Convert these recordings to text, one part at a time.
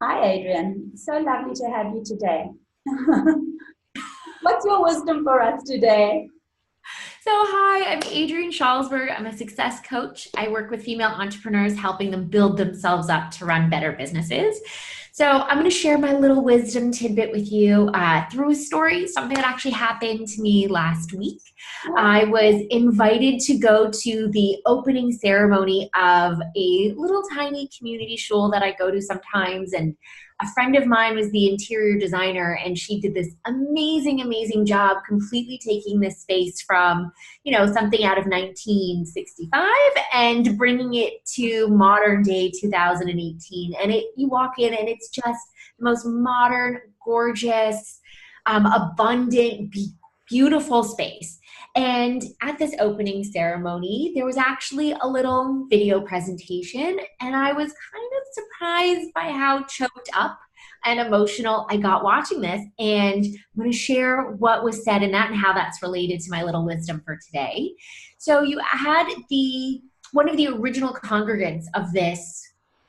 Hi, Adrian. So lovely to have you today. What's your wisdom for us today? So, hi, I'm Adrienne Schalsberg. I'm a success coach. I work with female entrepreneurs, helping them build themselves up to run better businesses. So, I'm going to share my little wisdom tidbit with you through a story, something that actually happened to me last week. I was invited to go to the opening ceremony of a little tiny community shul that I go to sometimes. And a friend of mine was the interior designer, and she did this amazing job completely taking this space from something out of 1965 and bringing it to modern day 2018. And you walk in and it's just the most modern, gorgeous, abundant, beautiful space. And at this opening ceremony, there was actually a little video presentation, and I was kind of surprised by how choked up and emotional I got watching this. And I'm going to share what was said in that and how that's related to my little wisdom for today. So you had the one of the original congregants of this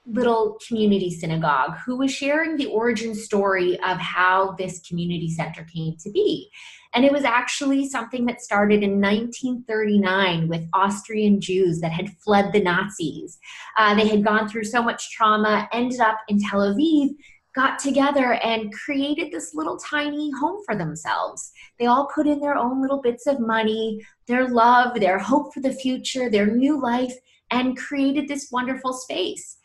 little community synagogue who was sharing the origin story of how this community center came to be. And it was actually something that started in 1939 with Austrian Jews that had fled the Nazis. They had gone through so much trauma, ended up in Tel Aviv, got together and created this little tiny home for themselves. They all put in their own little bits of money, their love, their hope for the future, their new life, and created this wonderful space.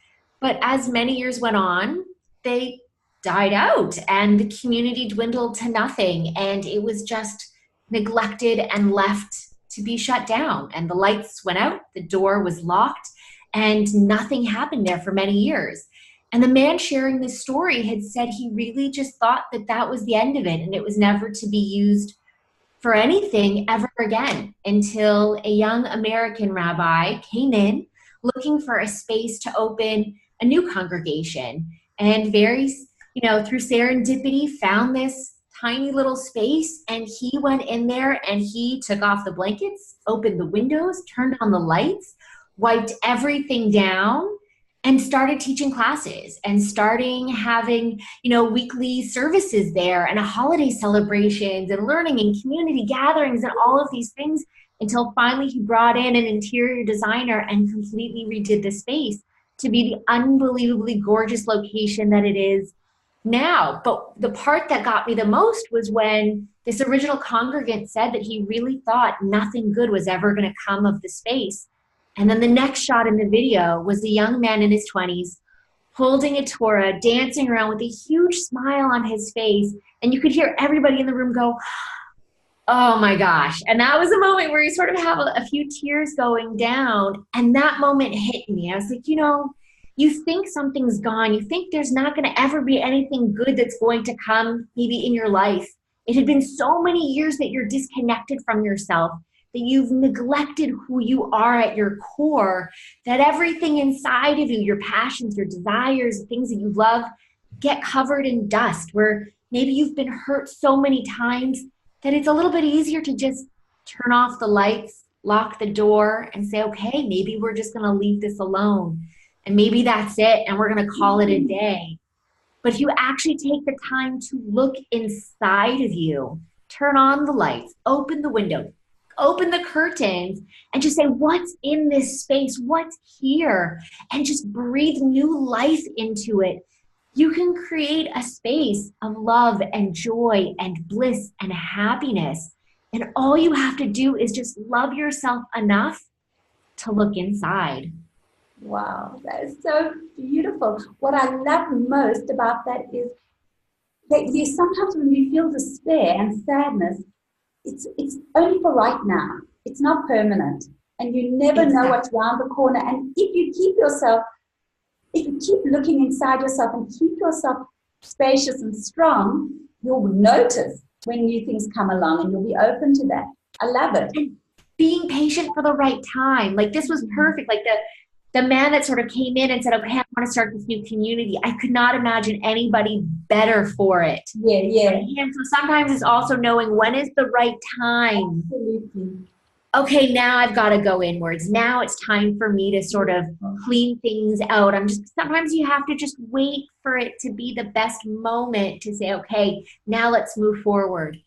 But as many years went on, they died out and the community dwindled to nothing. And it was just neglected and left to be shut down. And the lights went out, the door was locked, and nothing happened there for many years. And the man sharing this story had said he really just thought that that was the end of it and it was never to be used for anything ever again until a young American rabbi came in looking for a space to open a new congregation, and through serendipity found this tiny little space, and he went in there and he took off the blankets, opened the windows, turned on the lights, wiped everything down, and started teaching classes and starting having weekly services there and holiday celebrations and learning and community gatherings and all of these things, until finally he brought in an interior designer and completely redid the space to be the unbelievably gorgeous location that it is now. But the part that got me the most was when this original congregant said that he really thought nothing good was ever going to come of the space. And then the next shot in the video was a young man in his 20s holding a Torah, dancing around with a huge smile on his face. And you could hear everybody in the room go, "Oh my gosh." And that was a moment where you sort of have a few tears going down. And that moment hit me. I was like, you think something's gone. You think there's not going to ever be anything good that's going to come maybe in your life. It had been so many years that you're disconnected from yourself, that you've neglected who you are at your core, that everything inside of you, your passions, your desires, the things that you love, get covered in dust, where maybe you've been hurt so many times that it's a little bit easier to just turn off the lights, lock the door, and say, okay, maybe we're just going to leave this alone. And maybe that's it, and we're going to call it a day. But if you actually take the time to look inside of you, turn on the lights, open the window, open the curtains, and just say, what's in this space? What's here? And just breathe new life into it. You can create a space of love and joy and bliss and happiness. And all you have to do is just love yourself enough to look inside. Wow, that is so beautiful. What I love most about that is that you sometimes when you feel despair and sadness, it's only for right now. It's not permanent. And you never know Exactly. what's around the corner. And if you keep looking inside yourself and keep yourself spacious and strong, you'll notice when new things come along and you'll be open to that. I love it. And being patient for the right time. Like this was perfect. Like the man that sort of came in and said, okay, I want to start this new community. I could not imagine anybody better for it Yeah, than yeah, him. So sometimes it's also knowing when is the right time absolutely. okay, now I've got to go inwards. Now it's time for me to sort of clean things out. Sometimes you have to just wait for it to be the best moment to say, okay, now let's move forward.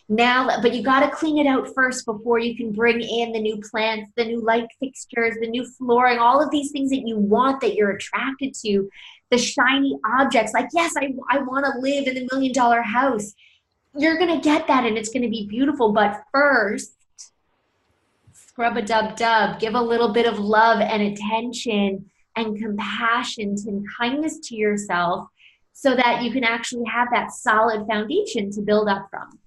But you got to clean it out first before you can bring in the new plants, the new light fixtures, the new flooring, all of these things that you want, that you're attracted to, the shiny objects. Like, yes, I want to live in the $1 million house. You're going to get that and it's going to be beautiful. But first, scrub a dub dub, give a little bit of love and attention and compassion and kindness to yourself so that you can actually have that solid foundation to build up from.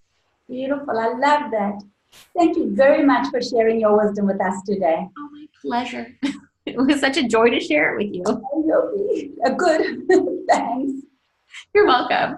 Beautiful. I love that. Thank you very much for sharing your wisdom with us today. Oh, my pleasure. It was such a joy to share it with you. Good. Thanks. You're welcome.